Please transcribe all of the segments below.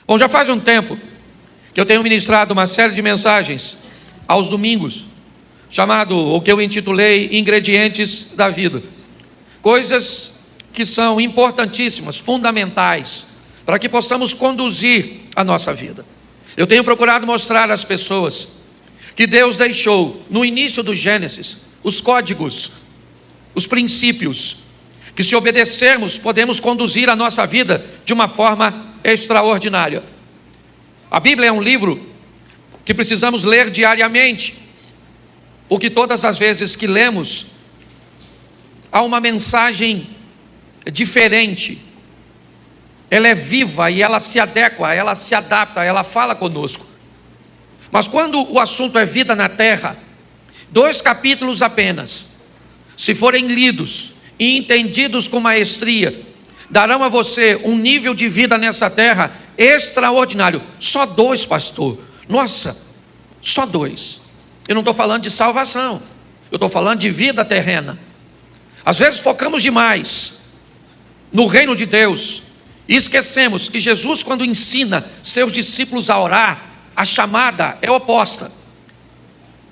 Bom, já faz um tempo que eu tenho ministrado uma série de mensagens aos domingos, o que eu intitulei Ingredientes da Vida. Coisas que são importantíssimas, fundamentais, para que possamos conduzir a nossa vida. Eu tenho procurado mostrar às pessoas que Deus deixou no início do Gênesis os códigos, os princípios, que se obedecermos podemos conduzir a nossa vida de uma forma extraordinária. A Bíblia é um livro que precisamos ler diariamente, porque todas as vezes que lemos, há uma mensagem diferente. Ela é viva e ela se adequa, ela se adapta, ela fala conosco. Mas quando o assunto é vida na terra, 2 capítulos apenas, se forem lidos e entendidos com maestria, darão a você um nível de vida nessa terra extraordinário. Só 2, pastor. Nossa, só 2. Eu não estou falando de salvação, eu estou falando de vida terrena. Às vezes focamos demais no reino de Deus e esquecemos que Jesus, quando ensina seus discípulos a orar, a chamada é oposta.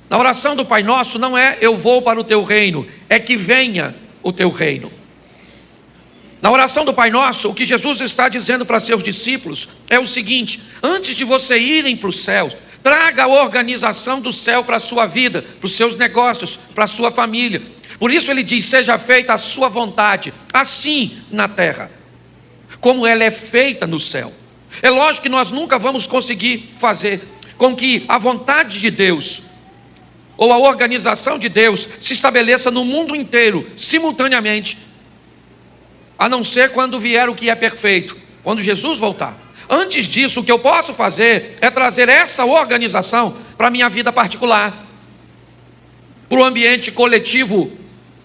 Na oração do Pai Nosso não é eu vou para o teu reino, é que venha o teu reino. Na oração do Pai Nosso, o que Jesus está dizendo para seus discípulos é o seguinte: antes de você irem para os céus, traga a organização do céu para a sua vida, para os seus negócios, para a sua família. Por isso ele diz: seja feita a sua vontade, assim na terra, como ela é feita no céu. É lógico que nós nunca vamos conseguir fazer com que a vontade de Deus, ou a organização de Deus, se estabeleça no mundo inteiro, simultaneamente, a não ser quando vier o que é perfeito, quando Jesus voltar. Antes disso, o que eu posso fazer é trazer essa organização para a minha vida particular, para o ambiente coletivo,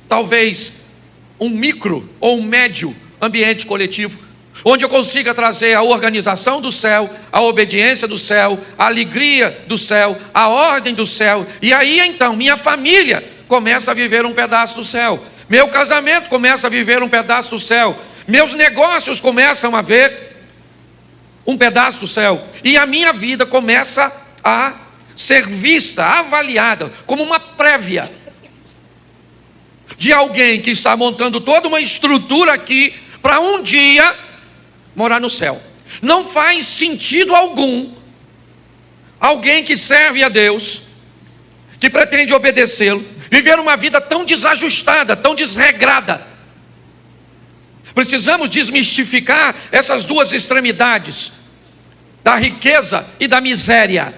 talvez um micro ou um médio ambiente coletivo, onde eu consiga trazer a organização do céu, a obediência do céu, a alegria do céu, a ordem do céu, e aí então minha família começa a viver um pedaço do céu, meu casamento começa a viver um pedaço do céu, meus negócios começam a ver um pedaço do céu, e a minha vida começa a ser vista, avaliada, como uma prévia de alguém que está montando toda uma estrutura aqui, para um dia morar no céu. Não faz sentido algum alguém que serve a Deus, que pretende obedecê-lo, viver uma vida tão desajustada, tão desregrada. Precisamos desmistificar essas duas extremidades, da riqueza e da miséria.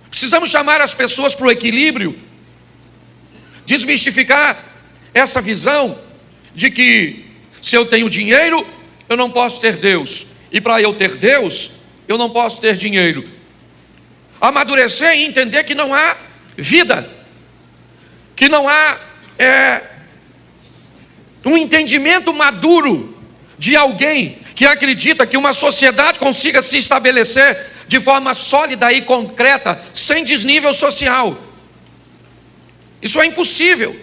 Precisamos chamar as pessoas para o equilíbrio, desmistificar essa visão de que se eu tenho dinheiro, eu não posso ter Deus, e para eu ter Deus, eu não posso ter dinheiro. Amadurecer e entender que não há vida, que não há um entendimento maduro de alguém que acredita que uma sociedade consiga se estabelecer de forma sólida e concreta, sem desnível social. Isso é impossível.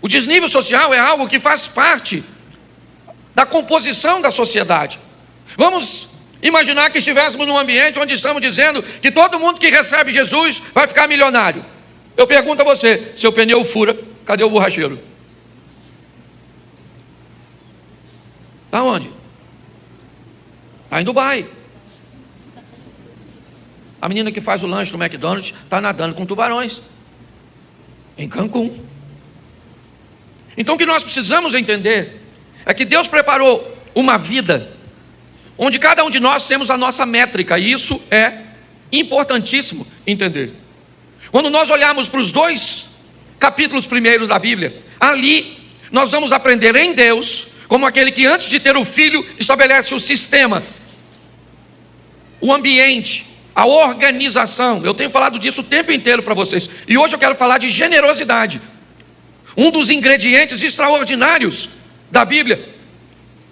O desnível social é algo que faz parte da composição da sociedade. Vamos imaginar que estivéssemos num ambiente onde estamos dizendo que todo mundo que recebe Jesus vai ficar milionário. Eu pergunto a você: seu pneu fura, cadê o borracheiro? Está onde? Está em Dubai. A menina que faz o lanche no McDonald's está nadando com tubarões em Cancún. Então o que nós precisamos entender é que Deus preparou uma vida onde cada um de nós temos a nossa métrica, e isso é importantíssimo entender. Quando nós olharmos para os 2 capítulos primeiros da Bíblia, ali nós vamos aprender em Deus, como aquele que antes de ter o filho estabelece o sistema, o ambiente, a organização. Eu tenho falado disso o tempo inteiro para vocês, e hoje eu quero falar de generosidade, um dos ingredientes extraordinários da Bíblia.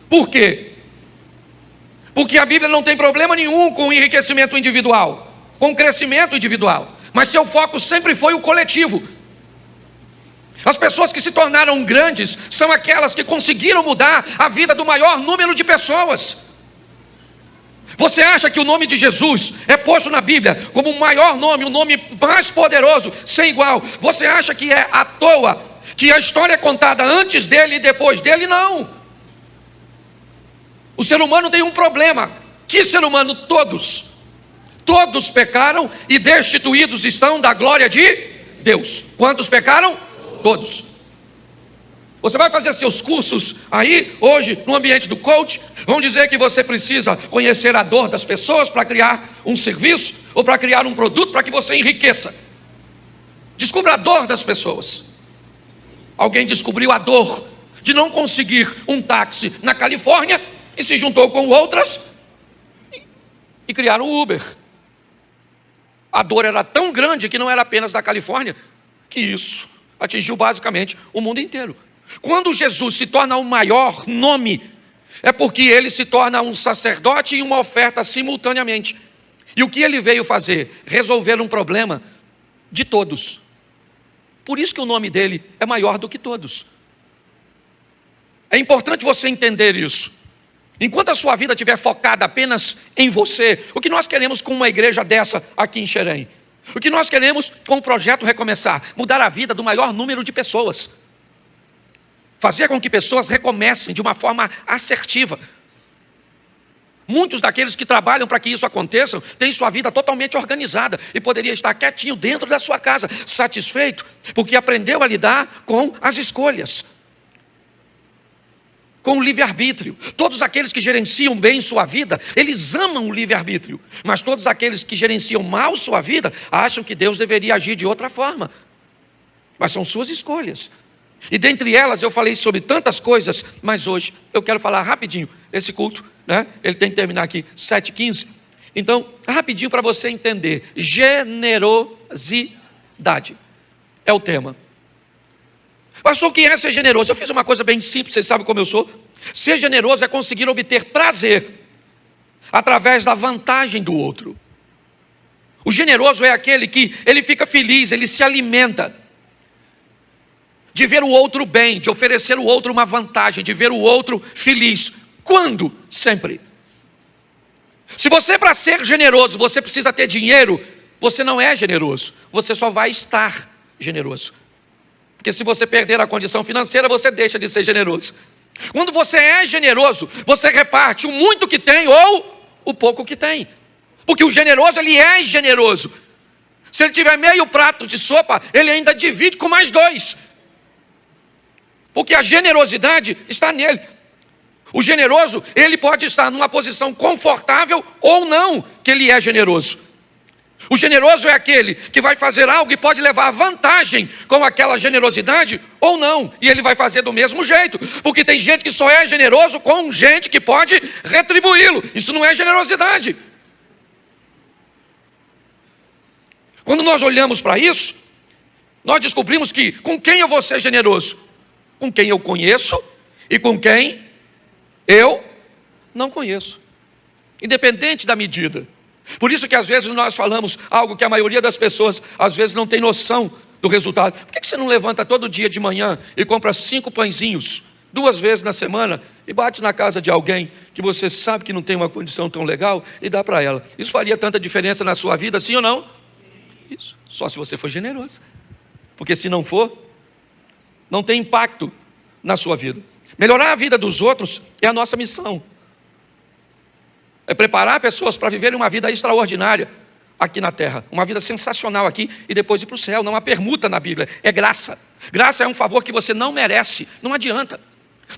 Por quê? Porque a Bíblia não tem problema nenhum com o enriquecimento individual, com o crescimento individual, mas seu foco sempre foi o coletivo. As pessoas que se tornaram grandes são aquelas que conseguiram mudar a vida do maior número de pessoas. Você acha que o nome de Jesus é posto na Bíblia como o maior nome, o nome mais poderoso, sem igual? Você acha que é à toa que a história é contada antes dele e depois dele? Não. O ser humano tem um problema. Que ser humano? Todos. Todos pecaram e destituídos estão da glória de Deus. Quantos pecaram? Todos. Você vai fazer seus cursos aí, hoje, no ambiente do coach, vão dizer que você precisa conhecer a dor das pessoas para criar um serviço, ou para criar um produto para que você enriqueça. Descubra a dor das pessoas. Alguém descobriu a dor de não conseguir um táxi na Califórnia, e se juntou com outras, e criaram o Uber. A dor era tão grande que não era apenas da Califórnia, que isso atingiu basicamente o mundo inteiro. Quando Jesus se torna o maior nome, é porque ele se torna um sacerdote e uma oferta simultaneamente. E o que ele veio fazer? Resolver um problema de todos. Por isso que o nome dele é maior do que todos. É importante você entender isso. Enquanto a sua vida estiver focada apenas em você, o que nós queremos com uma igreja dessa aqui em Xerém? O que nós queremos com o projeto Recomeçar? Mudar a vida do maior número de pessoas. Fazer com que pessoas recomecem de uma forma assertiva. Muitos daqueles que trabalham para que isso aconteça têm sua vida totalmente organizada e poderia estar quietinho dentro da sua casa, satisfeito, porque aprendeu a lidar com as escolhas, com o livre-arbítrio. Todos aqueles que gerenciam bem sua vida, eles amam o livre-arbítrio, mas todos aqueles que gerenciam mal sua vida, acham que Deus deveria agir de outra forma. Mas são suas escolhas. E dentre elas eu falei sobre tantas coisas, mas hoje eu quero falar rapidinho. Esse culto, né? Ele tem que terminar aqui 7h15. Então, rapidinho para você entender. Generosidade é o tema. Pastor, o que é ser generoso? Eu fiz uma coisa bem simples, vocês sabem como eu sou. Ser generoso é conseguir obter prazer através da vantagem do outro. O generoso é aquele que ele fica feliz, ele se alimenta de ver o outro bem, de oferecer ao outro uma vantagem, de ver o outro feliz. Quando? Sempre. Se você, para ser generoso, você precisa ter dinheiro, você não é generoso, você só vai estar generoso. Porque se você perder a condição financeira, você deixa de ser generoso. Quando você é generoso, você reparte o muito que tem ou o pouco que tem. Porque o generoso, ele é generoso. Se ele tiver meio prato de sopa, ele ainda divide com mais 2. Porque a generosidade está nele. O generoso, ele pode estar numa posição confortável ou não, que ele é generoso. O generoso é aquele que vai fazer algo e pode levar vantagem com aquela generosidade ou não. E ele vai fazer do mesmo jeito. Porque tem gente que só é generoso com gente que pode retribuí-lo. Isso não é generosidade. Quando nós olhamos para isso, nós descobrimos que com quem eu vou ser generoso? Com quem eu conheço e com quem eu não conheço. Independente da medida. Por isso que às vezes nós falamos algo que a maioria das pessoas às vezes não tem noção do resultado. Por que você não levanta todo dia de manhã e compra 5 pãezinhos 2 vezes na semana e bate na casa de alguém que você sabe que não tem uma condição tão legal e dá para ela? Isso faria tanta diferença na sua vida, sim ou não? Isso, só se você for generoso. Porque se não for, não tem impacto na sua vida. Melhorar a vida dos outros é a nossa missão. É preparar pessoas para viverem uma vida extraordinária aqui na terra. Uma vida sensacional aqui e depois ir para o céu. Não há permuta na Bíblia, é graça. Graça é um favor que você não merece, não adianta.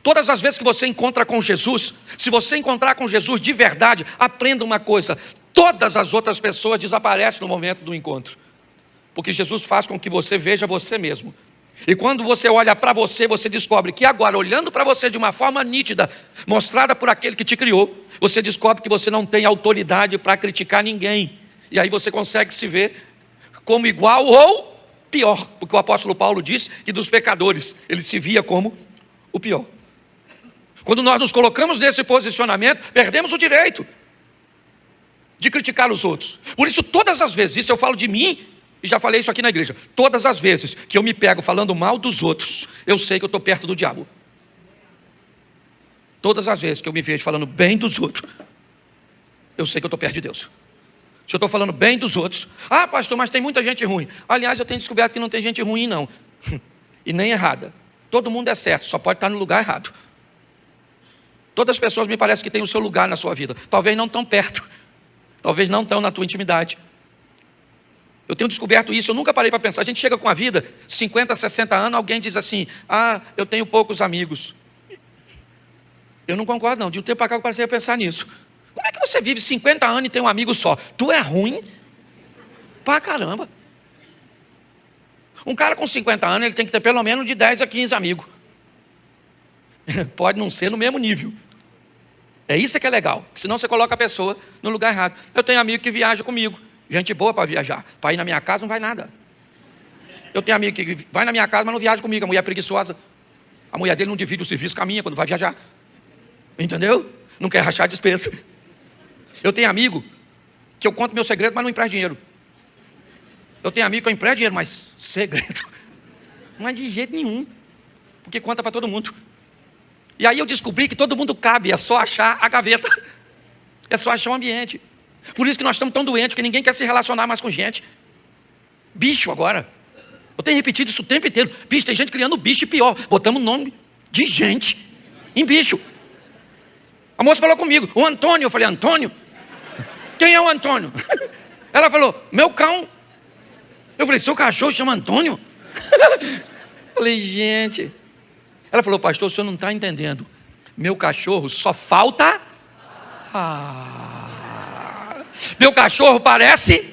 Todas as vezes que você encontra com Jesus, se você encontrar com Jesus de verdade, aprenda uma coisa: todas as outras pessoas desaparecem no momento do encontro. Porque Jesus faz com que você veja você mesmo. E quando você olha para você, você descobre que agora, olhando para você de uma forma nítida, mostrada por aquele que te criou, você descobre que você não tem autoridade para criticar ninguém. E aí você consegue se ver como igual ou pior. Porque o apóstolo Paulo diz que dos pecadores, ele se via como o pior. Quando nós nos colocamos nesse posicionamento, perdemos o direito de criticar os outros. Por isso, todas as vezes, isso eu falo de mim, e já falei isso aqui na igreja, todas as vezes que eu me pego falando mal dos outros, eu sei que eu estou perto do diabo. Todas as vezes que eu me vejo falando bem dos outros, eu sei que eu estou perto de Deus. Se eu estou falando bem dos outros, ah, pastor, mas tem muita gente ruim. Aliás, eu tenho descoberto que não tem gente ruim, não. E nem errada. Todo mundo é certo, só pode estar no lugar errado. Todas as pessoas me parece que têm o seu lugar na sua vida. Talvez não tão perto. Talvez não tão na tua intimidade. Eu tenho descoberto isso, eu nunca parei para pensar. A gente chega com a vida, 50, 60 anos, alguém diz assim, ah, eu tenho poucos amigos. Eu não concordo não, de um tempo para cá eu passei a pensar nisso. Como é que você vive 50 anos e tem um amigo só? Tu é ruim pra caramba. Um cara com 50 anos, ele tem que ter pelo menos de 10 a 15 amigos. Pode não ser no mesmo nível. É isso que é legal, senão você coloca a pessoa no lugar errado. Eu tenho amigo que viaja comigo, gente boa para viajar. Para ir na minha casa não vai nada. Eu tenho amigo que vai na minha casa, mas não viaja comigo. A mulher é preguiçosa. A mulher dele não divide o serviço com a minha quando vai viajar. Entendeu? Não quer rachar a despesa. Eu tenho amigo que eu conto meu segredo, mas não empresto dinheiro. Eu tenho amigo que eu empresto dinheiro, mas segredo. Mas de jeito nenhum. Porque conta para todo mundo. E aí eu descobri que todo mundo cabe, é só achar a gaveta. É só achar o ambiente. Por isso que nós estamos tão doentes, que ninguém quer se relacionar mais com gente. Bicho agora. Eu tenho repetido isso o tempo inteiro. Bicho, tem gente criando bicho e pior. Botamos o nome de gente em bicho. A moça falou comigo, o Antônio. Eu falei, Antônio? Quem é o Antônio? Ela falou, meu cão. Eu falei, seu cachorro chama Antônio? Falei, gente. Ela falou, pastor, o senhor não está entendendo. Meu cachorro só falta... Meu cachorro parece...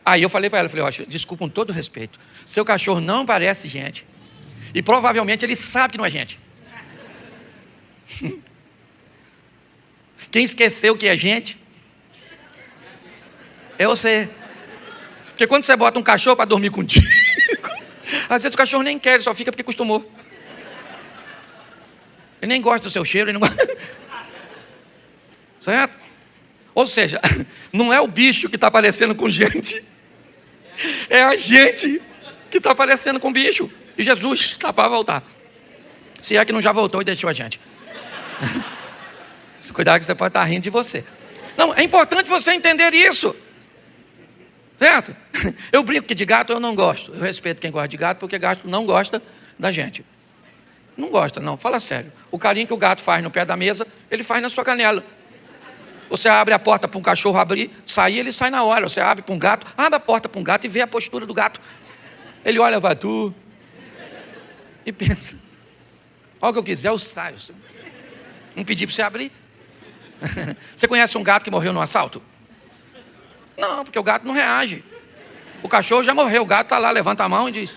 Aí eu falei para ela, falei, desculpa com todo respeito. Seu cachorro não parece gente. E provavelmente ele sabe que não é gente. Quem esqueceu que é gente? É você. Porque quando você bota um cachorro para dormir contigo, às vezes o cachorro nem quer, ele só fica porque acostumou. Ele nem gosta do seu cheiro, ele não gosta. Certo? Ou seja, não é o bicho que está parecendo com gente, é a gente que está parecendo com bicho. E Jesus está para voltar. Se é que não já voltou e deixou a gente. Cuidado que você pode estar rindo de você. Não, é importante você entender isso. Certo? Eu brinco que de gato eu não gosto. Eu respeito quem gosta de gato, porque gato não gosta da gente. Não gosta, não. Fala sério. O carinho que o gato faz no pé da mesa, ele faz na sua canela. Você abre a porta para um cachorro abrir, sair, ele sai na hora. Você abre para um gato, abre a porta para um gato e vê a postura do gato. Ele olha para tu e pensa, olha o que eu quiser, eu saio. Não pedi para você abrir. Você conhece um gato que morreu num assalto? Não, porque o gato não reage. O cachorro já morreu, o gato está lá, levanta a mão e diz,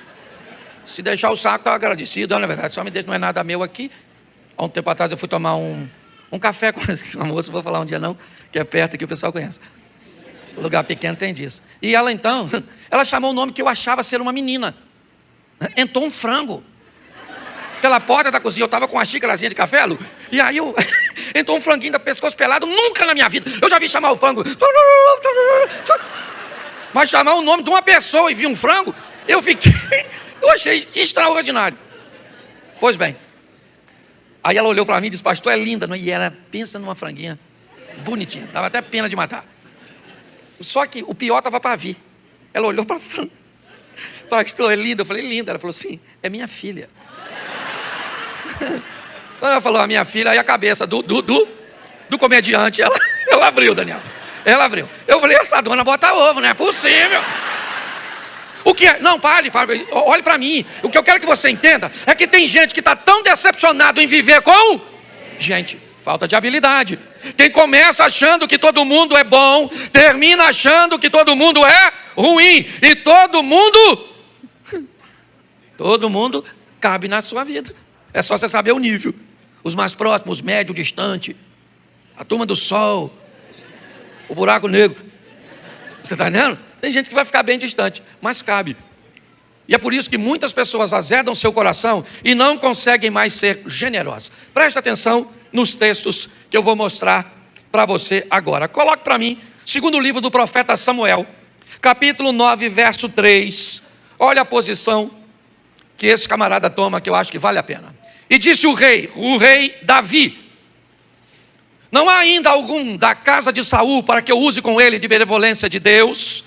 se deixar o saco, está agradecido. Não, na verdade, só me deixa, não é nada meu aqui. Há um tempo atrás eu fui tomar um café com uma moça, vou falar um dia não, que é perto aqui, o pessoal conhece. O lugar pequeno tem disso. E ela então, ela chamou o nome que eu achava ser uma menina. Entrou um frango pela porta da cozinha. Eu estava com uma xícarazinha de café, Lu, e aí entrou um franguinho da pescoço pelado. Nunca na minha vida eu já vi chamar o frango, mas chamar o nome de uma pessoa e vi um frango, eu achei extraordinário. Pois bem, aí ela olhou para mim e disse, pastor, é linda, não? E ela, pensa numa franguinha bonitinha, dava até pena de matar. Só que o pior estava para vir. Ela olhou para a frango, pastor, é linda? Eu falei, linda. Ela falou, sim, é minha filha. Quando ela falou a minha filha, aí a cabeça do comediante, ela abriu, Daniel. Ela abriu. Eu falei, essa dona bota ovo, não é possível. O que é? Não, pare, olhe para mim. O que eu quero que você entenda é que tem gente que está tão decepcionado em viver com gente, falta de habilidade. Quem começa achando que todo mundo é bom, termina achando que todo mundo é ruim. E todo mundo cabe na sua vida. É só você saber o nível. Os mais próximos, os médios, o distante, a turma do sol, o buraco negro. Você está entendendo? Tem gente que vai ficar bem distante, mas cabe. E é por isso que muitas pessoas azedam seu coração e não conseguem mais ser generosas. Preste atenção nos textos que eu vou mostrar para você agora. Coloque para mim, segundo livro do profeta Samuel, capítulo 9, verso 3. Olha a posição que esse camarada toma, que eu acho que vale a pena. E disse o rei Davi, Não há ainda algum da casa de Saul para que eu use com ele de benevolência de Deus?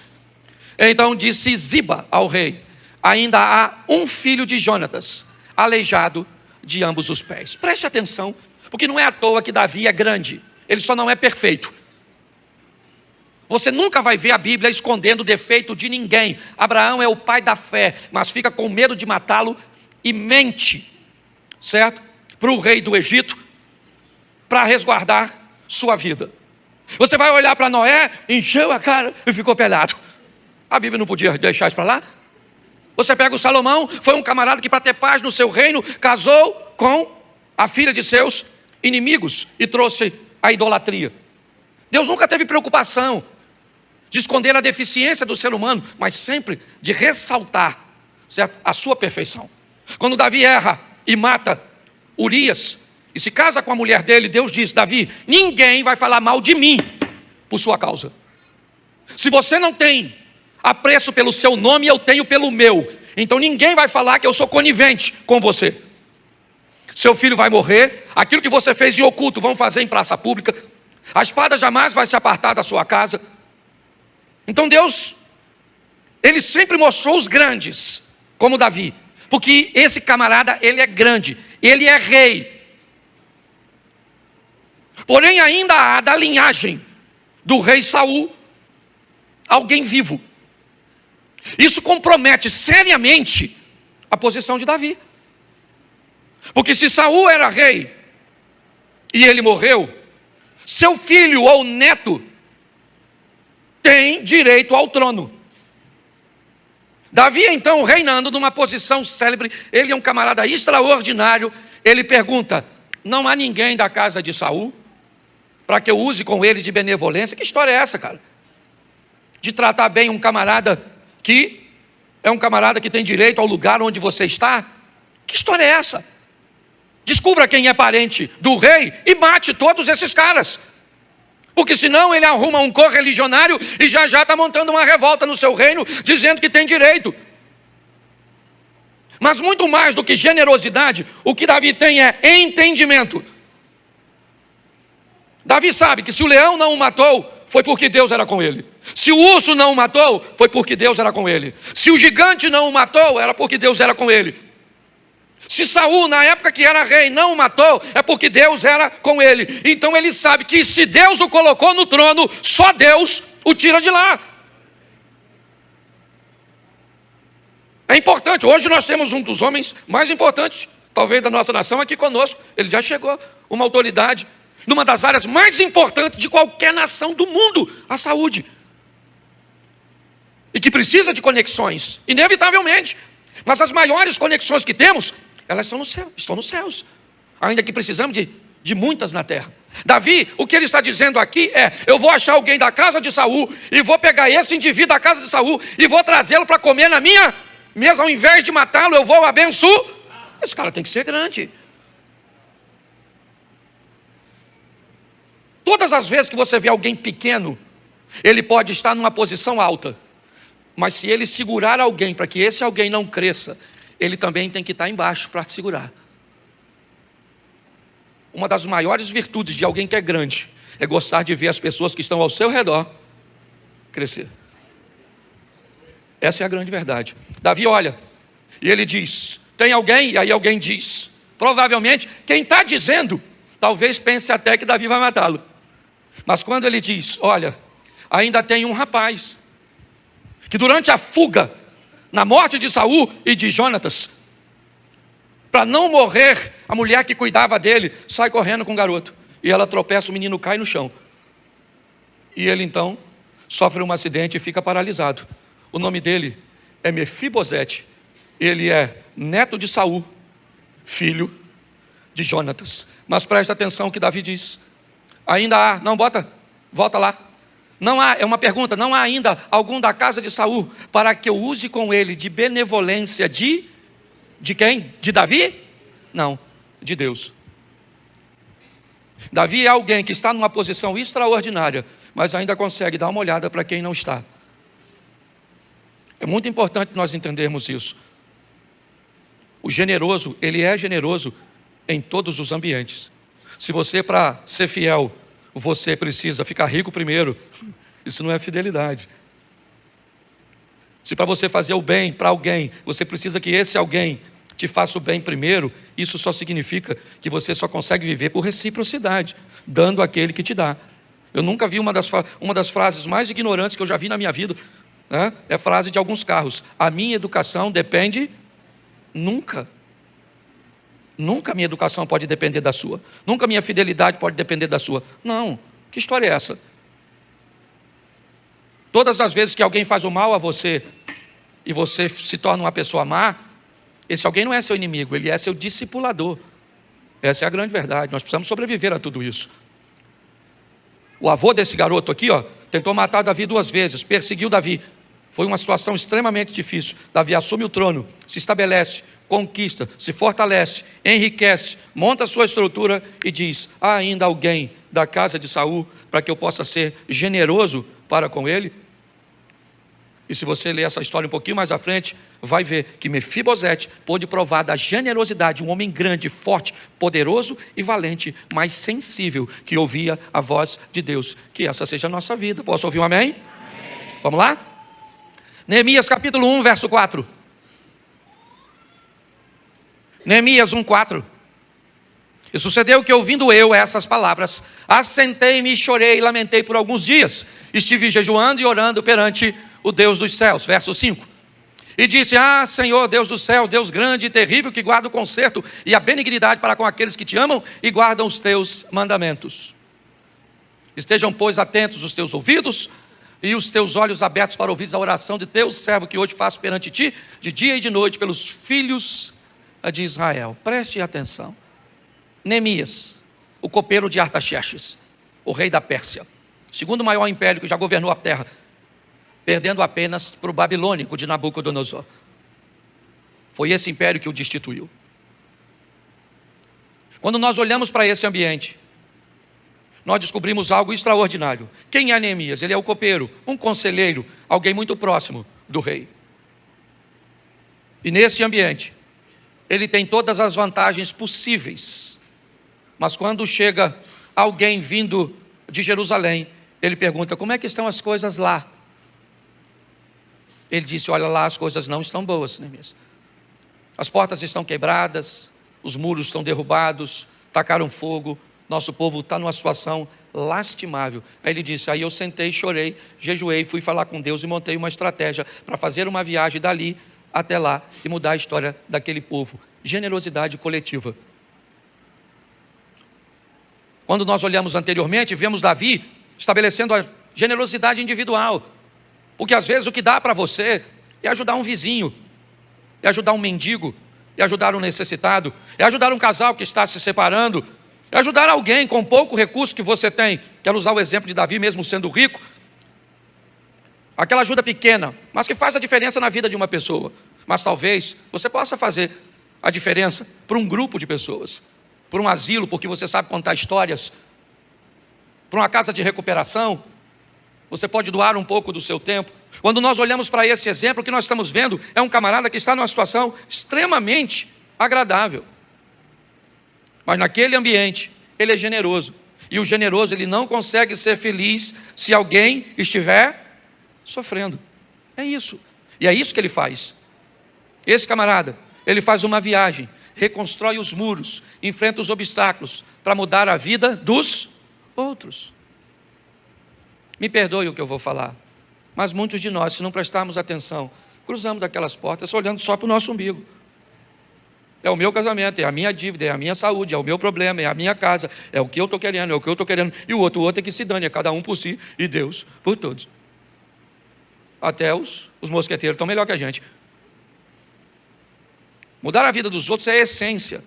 Então disse Ziba ao rei: ainda há um filho de Jonatas, aleijado de ambos os pés. Preste atenção, porque não é à toa que Davi é grande, ele só não é perfeito. Você nunca vai ver a Bíblia escondendo o defeito de ninguém. Abraão é o pai da fé, mas fica com medo de matá-lo e mente, certo? Para o rei do Egito, para resguardar sua vida. Você vai olhar para Noé, encheu a cara e ficou pelado. A Bíblia não podia deixar isso para lá? Você pega o Salomão, foi um camarada que, para ter paz no seu reino, casou com a filha de seus inimigos e trouxe a idolatria. Deus nunca teve preocupação de esconder a deficiência do ser humano, mas sempre de ressaltar, certo, a sua perfeição. Quando Davi erra e mata Urias e se casa com a mulher dele, Deus diz: Davi, ninguém vai falar mal de mim por sua causa. Se você não tem apreço pelo seu nome, eu tenho pelo meu. Então ninguém vai falar que eu sou conivente com você. Seu filho vai morrer, aquilo que você fez em oculto vão fazer em praça pública. A espada jamais vai se apartar da sua casa. Então Deus, ele sempre mostrou os grandes, como Davi, porque esse camarada, ele é grande, ele é rei. Porém ainda há da linhagem do rei Saul alguém vivo. Isso compromete seriamente a posição de Davi. Porque se Saul era rei e ele morreu, seu filho ou neto tem direito ao trono. Davi, então, reinando numa posição célebre, ele é um camarada extraordinário. Ele pergunta: não há ninguém da casa de Saul para que eu use com ele de benevolência? Que história é essa, cara? De tratar bem um camarada que é um camarada que tem direito ao lugar onde você está? Que história é essa? Descubra quem é parente do rei e mate todos esses caras. Porque senão ele arruma um correligionário e já está montando uma revolta no seu reino, dizendo que tem direito. Mas muito mais do que generosidade, o que Davi tem é entendimento. Davi sabe que se o leão não o matou, foi porque Deus era com ele. Se o urso não o matou, foi porque Deus era com ele. Se o gigante não o matou, era porque Deus era com ele. Se Saul, na época que era rei, não o matou, é porque Deus era com ele. Então ele sabe que se Deus o colocou no trono, só Deus o tira de lá. É importante. Hoje nós temos um dos homens mais importantes, talvez da nossa nação, aqui conosco. Ele já chegou, uma autoridade, numa das áreas mais importantes de qualquer nação do mundo, a saúde. E que precisa de conexões, inevitavelmente. Mas as maiores conexões que temos, elas estão no céu, estão nos céus. Ainda que precisamos de muitas na terra. Davi, o que ele está dizendo aqui é: eu vou achar alguém da casa de Saul e vou pegar esse indivíduo da casa de Saul e vou trazê-lo para comer na minha mesa. Ao invés de matá-lo, eu vou abençoar. Esse cara tem que ser grande. Todas as vezes que você vê alguém pequeno, ele pode estar numa posição alta, mas se ele segurar alguém para que esse alguém não cresça, ele também tem que estar embaixo para segurar. Uma das maiores virtudes de alguém que é grande é gostar de ver as pessoas que estão ao seu redor crescer. Essa é a grande verdade. Davi olha e ele diz: tem alguém? E aí alguém diz. Provavelmente quem está dizendo talvez pense até que Davi vai matá-lo. Mas quando ele diz: olha, ainda tem um rapaz que durante a fuga, na morte de Saul e de Jonatas, para não morrer, a mulher que cuidava dele sai correndo com o garoto. E ela tropeça, o menino cai no chão. E ele então sofre um acidente e fica paralisado. O nome dele é Mefibosete. Ele é neto de Saul, filho de Jonatas. Mas presta atenção o que Davi diz. Ainda há, não bota, volta lá. Não há, é uma pergunta, não há ainda algum da casa de Saul para que eu use com ele de benevolência de quem? De Davi? Não, de Deus. Davi é alguém que está numa posição extraordinária, mas ainda consegue dar uma olhada para quem não está. É muito importante nós entendermos isso. O generoso, ele é generoso em todos os ambientes. Se você, para ser fiel você precisa ficar rico primeiro, isso não é fidelidade. Se para você fazer o bem para alguém, você precisa que esse alguém te faça o bem primeiro, isso só significa que você só consegue viver por reciprocidade, dando àquele que te dá. Eu nunca vi uma das frases mais ignorantes que eu já vi na minha vida, né? É a frase de alguns carros: a minha educação depende... Nunca a minha educação pode depender da sua. Nunca a minha fidelidade pode depender da sua. Não, que história é essa? Todas as vezes que alguém faz o mal a você e você se torna uma pessoa má, esse alguém não é seu inimigo, ele é seu discipulador. Essa é a grande verdade, nós precisamos sobreviver a tudo isso. O avô desse garoto aqui, tentou matar Davi 2 vezes, perseguiu Davi. Foi uma situação extremamente difícil. Davi assume o trono, se estabelece, conquista, se fortalece, enriquece, monta a sua estrutura e diz: há ainda alguém da casa de Saul para que eu possa ser generoso para com ele? E se você ler essa história um pouquinho mais à frente, vai ver que Mefibosete pôde provar da generosidade, um homem grande, forte, poderoso e valente, mas sensível, que ouvia a voz de Deus. Que essa seja a nossa vida. Posso ouvir um amém? Amém. Vamos lá? Neemias capítulo 1, verso 4. Neemias 1, 4. E sucedeu que, ouvindo eu essas palavras, assentei-me e chorei e lamentei por alguns dias. Estive jejuando e orando perante o Deus dos céus. Verso 5. E disse: ah, Senhor, Deus do céu, Deus grande e terrível, que guarda o conserto e a benignidade para com aqueles que te amam e guardam os teus mandamentos. Estejam, pois, atentos os teus ouvidos e os teus olhos abertos para ouvir a oração de teu servo, que hoje faço perante ti, de dia e de noite, pelos filhos de Israel. Preste atenção. Neemias, o copeiro de Artaxerxes, o rei da Pérsia, segundo maior império que já governou a terra, perdendo apenas para o babilônico de Nabucodonosor. Foi esse império que o destituiu. Quando nós olhamos para esse ambiente, nós descobrimos algo extraordinário. Quem é Neemias? Ele é o copeiro, um conselheiro, alguém muito próximo do rei. E nesse ambiente, ele tem todas as vantagens possíveis. Mas quando chega alguém vindo de Jerusalém, ele pergunta: como é que estão as coisas lá? Ele disse: olha, lá as coisas não estão boas, Neemias. As portas estão quebradas, os muros estão derrubados, tacaram fogo, nosso povo está numa situação lastimável. Aí ele disse: aí eu sentei, chorei, jejuei, fui falar com Deus e montei uma estratégia para fazer uma viagem dali até lá e mudar a história daquele povo. Generosidade coletiva. Quando nós olhamos anteriormente, vemos Davi estabelecendo a generosidade individual. Porque às vezes o que dá para você é ajudar um vizinho, é ajudar um mendigo, é ajudar um necessitado, é ajudar um casal que está se separando, é ajudar alguém com pouco recurso que você tem. Quero usar o exemplo de Davi, mesmo sendo rico. Aquela ajuda pequena, mas que faz a diferença na vida de uma pessoa. Mas talvez você possa fazer a diferença para um grupo de pessoas, para um asilo, porque você sabe contar histórias, para uma casa de recuperação. Você pode doar um pouco do seu tempo. Quando nós olhamos para esse exemplo, o que nós estamos vendo é um camarada que está numa situação extremamente agradável. Mas naquele ambiente, ele é generoso. E o generoso, ele não consegue ser feliz se alguém estiver sofrendo. É isso. E é isso que ele faz. Esse camarada, ele faz uma viagem, reconstrói os muros, enfrenta os obstáculos para mudar a vida dos outros. Me perdoe o que eu vou falar, mas muitos de nós, se não prestarmos atenção, cruzamos aquelas portas olhando só para o nosso umbigo. É o meu casamento, é a minha dívida, é a minha saúde, é o meu problema, é a minha casa, é o que eu estou querendo, é o que eu estou querendo. E o outro é que se dane, é cada um por si e Deus por todos. Até os mosqueteiros estão melhor que a gente. Mudar a vida dos outros é a essência.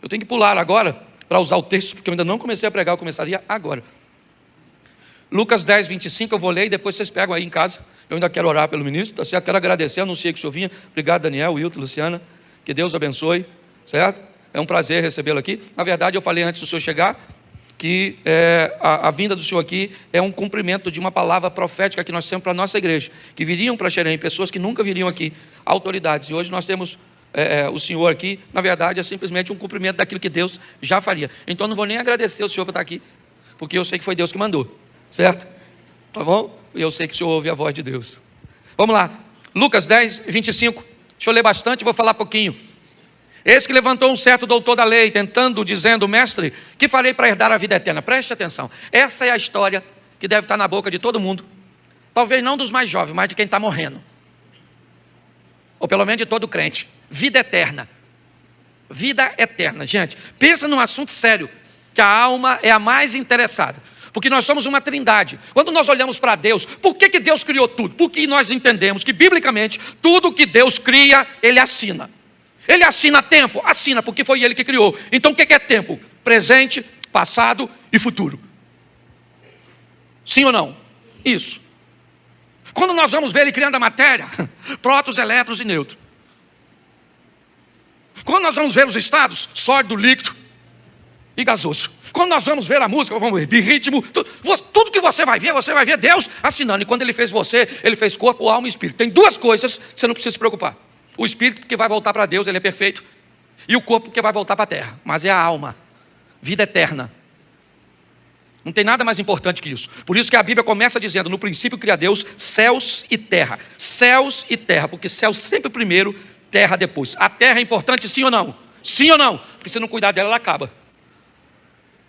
Eu tenho que pular agora para usar o texto, porque eu ainda não comecei a pregar, eu começaria agora. Lucas 10, 25, eu vou ler e depois vocês pegam aí em casa. Eu ainda quero orar pelo ministro, tá certo? Quero agradecer, anunciei que o senhor vinha. Obrigado, Daniel, Wilton, Luciana. Que Deus abençoe, certo? É um prazer recebê-lo aqui. Na verdade, eu falei antes do senhor chegar que a vinda do senhor aqui é um cumprimento de uma palavra profética que nós temos para a nossa igreja, que viriam para Xerém, pessoas que nunca viriam aqui, autoridades. E hoje nós temos o senhor aqui. Na verdade, é simplesmente um cumprimento daquilo que Deus já faria. Então, não vou nem agradecer o senhor por estar aqui, porque eu sei que foi Deus que mandou, certo? Tá bom? E eu sei que o senhor ouve a voz de Deus. Vamos lá, Lucas 10, 25. Deixa eu ler bastante, vou falar pouquinho. Eis que levantou um certo doutor da lei, tentando, dizendo: mestre, que farei para herdar a vida eterna? Preste atenção, essa é a história que deve estar na boca de todo mundo. Talvez não dos mais jovens, mas de quem está morrendo. Ou pelo menos de todo crente. Vida eterna. Vida eterna, gente. Pensa num assunto sério, que a alma é a mais interessada. Porque nós somos uma trindade. Quando nós olhamos para Deus, por que Deus criou tudo? Porque nós entendemos que, biblicamente, tudo que Deus cria, Ele assina. Ele assina tempo? Assina, porque foi Ele que criou. Então o que é tempo? Presente, passado e futuro. Sim ou não? Isso. Quando nós vamos ver Ele criando a matéria, prótons, elétrons e nêutrons. Quando nós vamos ver os estados, sólido, líquido e gasoso. Quando nós vamos ver a música, vamos ver ritmo, tudo que você vai ver Deus assinando. E quando Ele fez você, Ele fez corpo, alma e espírito. Tem duas coisas que você não precisa se preocupar. O espírito que vai voltar para Deus, ele é perfeito. E o corpo que vai voltar para a terra. Mas é a alma, vida eterna. Não tem nada mais importante que isso. Por isso que a Bíblia começa dizendo: no princípio cria Deus céus e terra. Céus e terra, porque céu sempre primeiro, terra depois. A terra é importante, sim ou não? Sim ou não? Porque se não cuidar dela, ela acaba.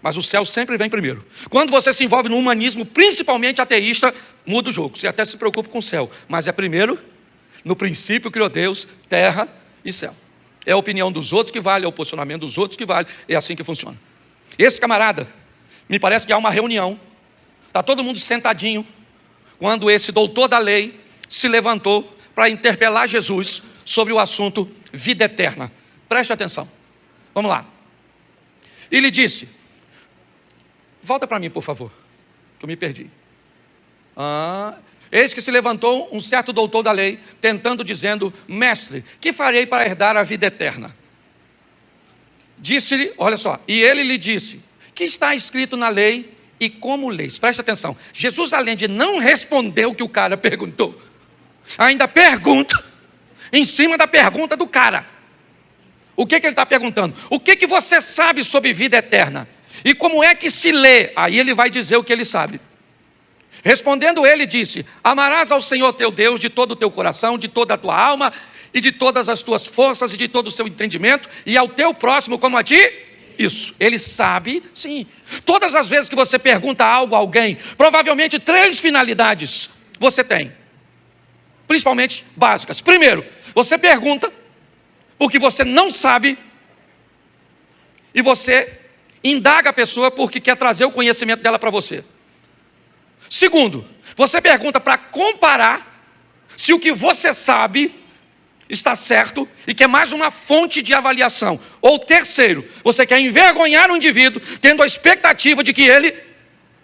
Mas o céu sempre vem primeiro. Quando você se envolve no humanismo, principalmente ateísta, muda o jogo. Você até se preocupa com o céu. Mas é primeiro, no princípio criou Deus, terra e céu. É a opinião dos outros que vale, é o posicionamento dos outros que vale. É assim que funciona. Esse camarada, me parece que há uma reunião. Está todo mundo sentadinho. Quando esse doutor da lei se levantou para interpelar Jesus sobre o assunto vida eterna. Preste atenção. Vamos lá. Ele disse: volta para mim, por favor, que eu me perdi. Eis que se levantou um certo doutor da lei, tentando, dizendo: mestre, que farei para herdar a vida eterna? Disse-lhe, olha só, e ele lhe disse: que está escrito na lei e como leis? Preste atenção. Jesus, além de não responder o que o cara perguntou, ainda pergunta em cima da pergunta do cara. O que ele está perguntando? O que você sabe sobre vida eterna? E como é que se lê? Aí ele vai dizer o que ele sabe. Respondendo ele, disse: amarás ao Senhor teu Deus de todo o teu coração, de toda a tua alma, e de todas as tuas forças, e de todo o seu entendimento, e ao teu próximo como a ti. Isso, ele sabe, sim. Todas as vezes que você pergunta algo a alguém, provavelmente 3 finalidades você tem. Principalmente básicas. Primeiro, você pergunta porque você não sabe, e você indaga a pessoa porque quer trazer o conhecimento dela para você. Segundo, você pergunta para comparar se o que você sabe está certo e quer mais uma fonte de avaliação. Ou terceiro, você quer envergonhar o indivíduo tendo a expectativa de que ele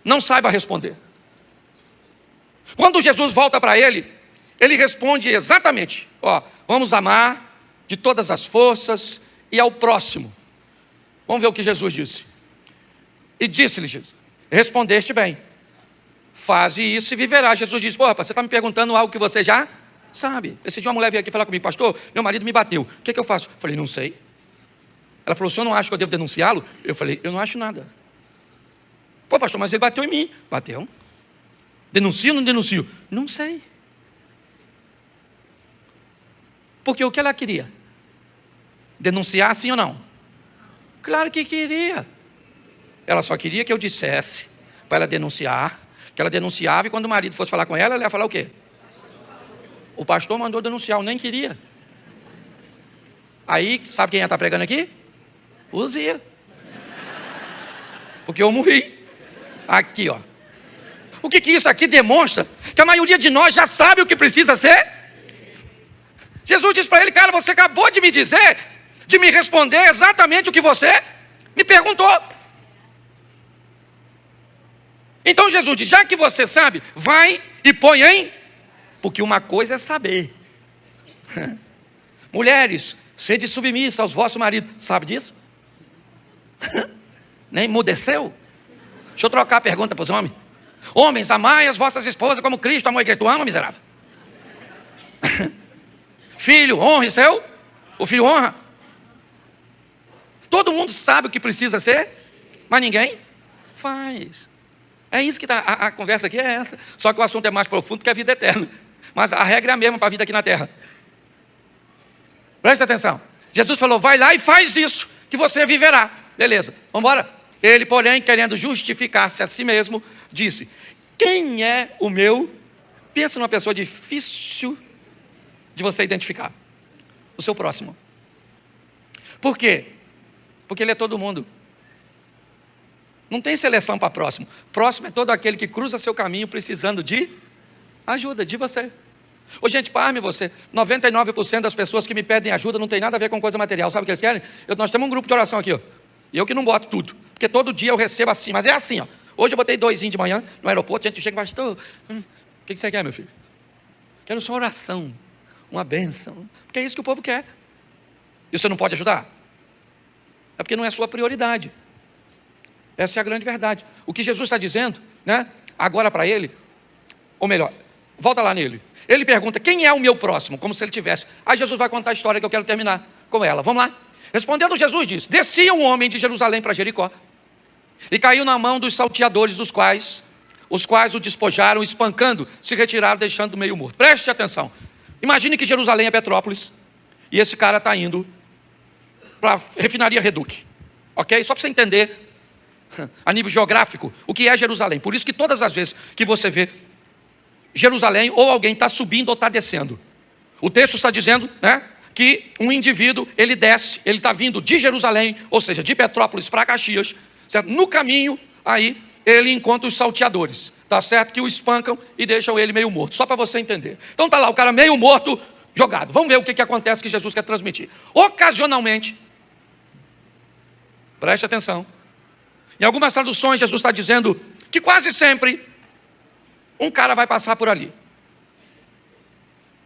não saiba responder. Quando Jesus volta para ele, ele responde exatamente: vamos amar de todas as forças e ao próximo. Vamos ver o que Jesus disse. E disse-lhe Jesus: respondeste bem, faze isso e viverá. Jesus disse: você está me perguntando algo que você já sabe. Esse dia uma mulher veio aqui falar comigo: pastor, meu marido me bateu, o que eu faço? Eu falei: não sei. Ela falou: o senhor não acha que eu devo denunciá-lo? Eu falei: eu não acho nada. Pastor, mas ele bateu em mim. Bateu. Denuncio ou não denuncio? Não sei. Porque o que ela queria? Denunciar, sim ou não? Claro que queria. Ela só queria que eu dissesse para ela denunciar, que ela denunciava, e quando o marido fosse falar com ela, ela ia falar o quê? O pastor mandou denunciar, eu nem queria. Aí, sabe quem ia estar pregando aqui? Uzia. Porque eu morri. Aqui, ó. O que isso aqui demonstra? Que a maioria de nós já sabe o que precisa ser. Jesus disse para ele: cara, você acabou de me dizer, de me responder exatamente o que você me perguntou. Então Jesus diz: já que você sabe, vai e põe em... Porque uma coisa é saber. Mulheres, sede submissa aos vossos maridos. Sabe disso? Nem emudeceu? Deixa eu trocar a pergunta para os homens. Homens, amai as vossas esposas como Cristo amou a igreja. Tu ama, miserável? Filho, honre seu. O filho honra. Todo mundo sabe o que precisa ser, mas ninguém faz. É isso que está, a conversa aqui é essa. Só que o assunto é mais profundo que a vida eterna. Mas a regra é a mesma para a vida aqui na terra. Presta atenção. Jesus falou, vai lá e faz isso, que você viverá. Beleza, vamos embora? Ele, porém, querendo justificar-se a si mesmo, disse, quem é o meu? Pensa numa pessoa difícil de você identificar. O seu próximo. Por quê? Porque ele é todo mundo. Não tem seleção para próximo. Próximo é todo aquele que cruza seu caminho precisando de ajuda, de você. Ô gente, pasme você, 99% das pessoas que me pedem ajuda não tem nada a ver com coisa material. Sabe o que eles querem? Nós temos um grupo de oração aqui, ó. E eu que não boto tudo. Porque todo dia eu recebo assim, mas é assim, ó. Hoje eu botei 2 de manhã no aeroporto, a gente chega e fala, o que você quer, meu filho? Quero só oração, uma bênção. Porque é isso que o povo quer. E você não pode ajudar? É porque não é a sua prioridade. Essa é a grande verdade. O que Jesus está dizendo, né? Agora para ele, ou melhor, volta lá nele. Ele pergunta, quem é o meu próximo? Como se ele tivesse. Aí Jesus vai contar a história que eu quero terminar com ela. Vamos lá. Respondendo, Jesus disse, descia um homem de Jerusalém para Jericó e caiu na mão dos salteadores, os quais o despojaram, espancando, se retiraram, deixando meio morto. Preste atenção. Imagine que Jerusalém é Petrópolis e esse cara está indo para a refinaria Reduc. Ok? Só para você entender, a nível geográfico, o que é Jerusalém. Por isso que todas as vezes que você vê Jerusalém, ou alguém está subindo ou está descendo. O texto está dizendo, né, que um indivíduo, ele desce, ele está vindo de Jerusalém, ou seja, de Petrópolis para Caxias, certo? No caminho, aí, ele encontra os salteadores, tá certo? Que o espancam e deixam ele meio morto, só para você entender. Então está lá, o cara meio morto, jogado. Vamos ver o que acontece que Jesus quer transmitir. Ocasionalmente, preste atenção, em algumas traduções Jesus está dizendo que quase sempre um cara vai passar por ali.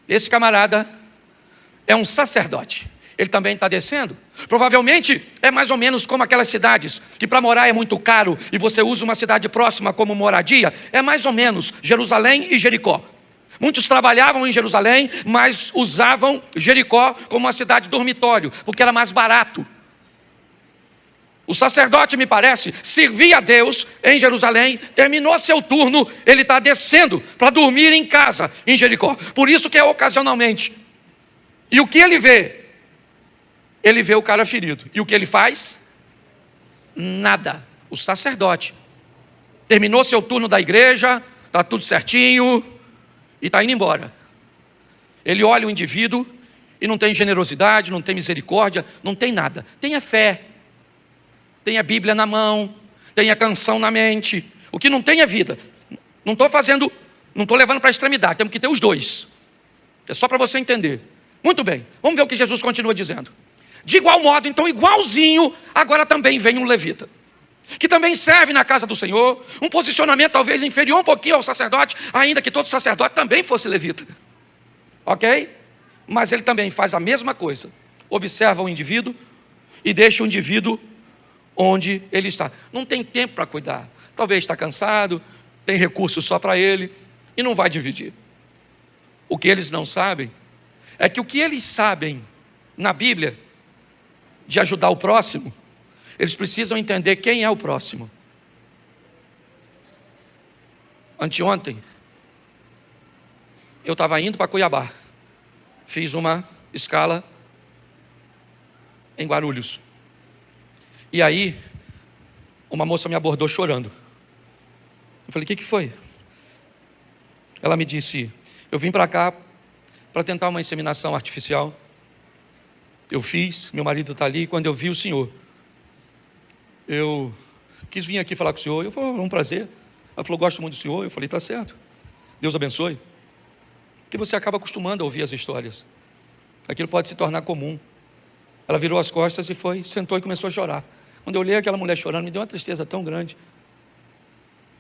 Esse camarada é um sacerdote. Ele também está descendo. Provavelmente é mais ou menos como aquelas cidades que para morar é muito caro e você usa uma cidade próxima como moradia. É mais ou menos Jerusalém e Jericó. Muitos trabalhavam em Jerusalém, mas usavam Jericó como uma cidade dormitório, porque era mais barato. O sacerdote, me parece, servia a Deus em Jerusalém, terminou seu turno, ele está descendo para dormir em casa, em Jericó. Por isso que é ocasionalmente. E o que ele vê? Ele vê o cara ferido. E o que ele faz? Nada. O sacerdote. Terminou seu turno da igreja, está tudo certinho, e está indo embora. Ele olha o indivíduo e não tem generosidade, não tem misericórdia, não tem nada. Tenha fé. Tem a Bíblia na mão, tem a canção na mente. O que não tem é vida. Não estou levando para a extremidade, temos que ter os dois. É só para você entender. Muito bem, vamos ver o que Jesus continua dizendo. De igual modo, então, igualzinho, agora também vem um levita, que também serve na casa do Senhor, um posicionamento talvez inferior um pouquinho ao sacerdote, ainda que todo sacerdote também fosse levita. Ok? Mas ele também faz a mesma coisa. Observa o indivíduo e deixa o indivíduo onde ele está. Não tem tempo para cuidar. Talvez está cansado, tem recursos só para ele e não vai dividir. O que eles não sabem é que o que eles sabem na Bíblia de ajudar o próximo, eles precisam entender quem é o próximo. Anteontem, eu estava indo para Cuiabá. Fiz uma escala em Guarulhos. E aí, uma moça me abordou chorando. Eu falei, o que foi? Ela me disse, eu vim para cá para tentar uma inseminação artificial. Eu fiz, meu marido está ali, e quando eu vi o senhor, eu quis vir aqui falar com o senhor. Eu falei, é um prazer. Ela falou, gosto muito do senhor. Eu falei, está certo. Deus abençoe. Porque você acaba acostumando a ouvir as histórias. Aquilo pode se tornar comum. Ela virou as costas e sentou e começou a chorar. Quando eu olhei aquela mulher chorando, me deu uma tristeza tão grande.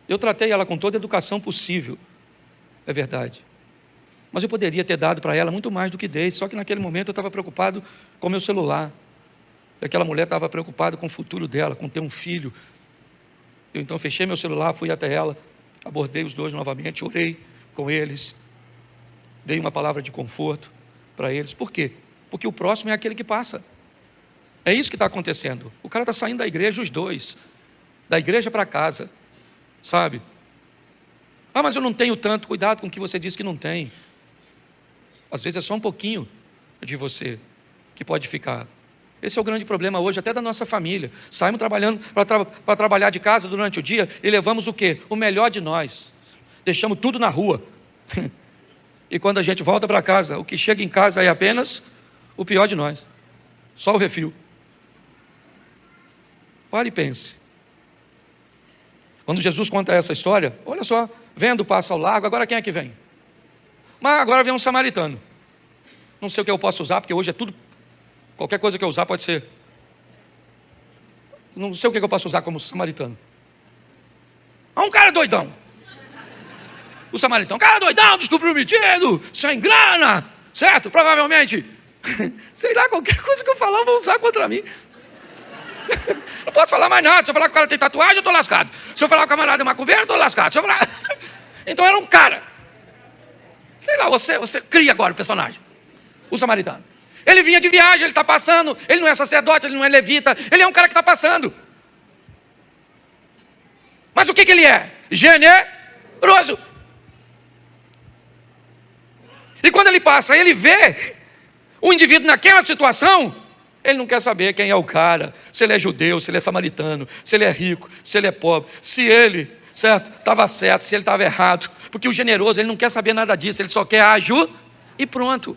Eu tratei ela com toda a educação possível, é verdade. Mas eu poderia ter dado para ela muito mais do que dei, só que naquele momento eu estava preocupado com o meu celular. E aquela mulher estava preocupada com o futuro dela, com ter um filho. Eu então fechei meu celular, fui até ela, abordei os dois novamente, orei com eles, dei uma palavra de conforto para eles. Por quê? Porque o próximo é aquele que passa. É isso que está acontecendo. O cara está saindo da igreja, os dois, da igreja para casa, sabe? Ah, mas eu não tenho tanto. Cuidado com o que você diz que não tem. Às vezes é só um pouquinho de você que pode ficar. Esse é o grande problema hoje, até da nossa família. Saímos trabalhando para trabalhar de casa durante o dia e levamos o quê? O melhor de nós. Deixamos tudo na rua. E quando a gente volta para casa, o que chega em casa é apenas o pior de nós. Só o refil. Pare e pense. Quando Jesus conta essa história, olha só, vendo passa ao largo, agora quem é que vem? Mas agora vem um samaritano. Não sei o que eu posso usar, porque hoje é tudo, qualquer coisa que eu usar pode ser. Não sei o que eu posso usar como samaritano. Ah, um cara doidão. O samaritano, cara doidão, descobriu o metido, sem grana, certo? Provavelmente, sei lá, qualquer coisa que eu falar vão usar contra mim. Não posso falar mais nada. Se eu falar que o cara tem tatuagem, eu estou lascado. Se eu falar que o camarada é macumbeiro, eu estou lascado. Se eu falar... Então era um cara. Sei lá, você cria agora o personagem. O samaritano. Ele vinha de viagem, ele está passando. Ele não é sacerdote, ele não é levita. Ele é um cara que está passando. Mas o que ele é? Generoso. E quando ele passa, ele vê o indivíduo naquela situação, ele não quer saber quem é o cara, se ele é judeu, se ele é samaritano, se ele é rico, se ele é pobre, se ele, certo, estava certo, se ele estava errado, porque o generoso, ele não quer saber nada disso, ele só quer ajudar e pronto.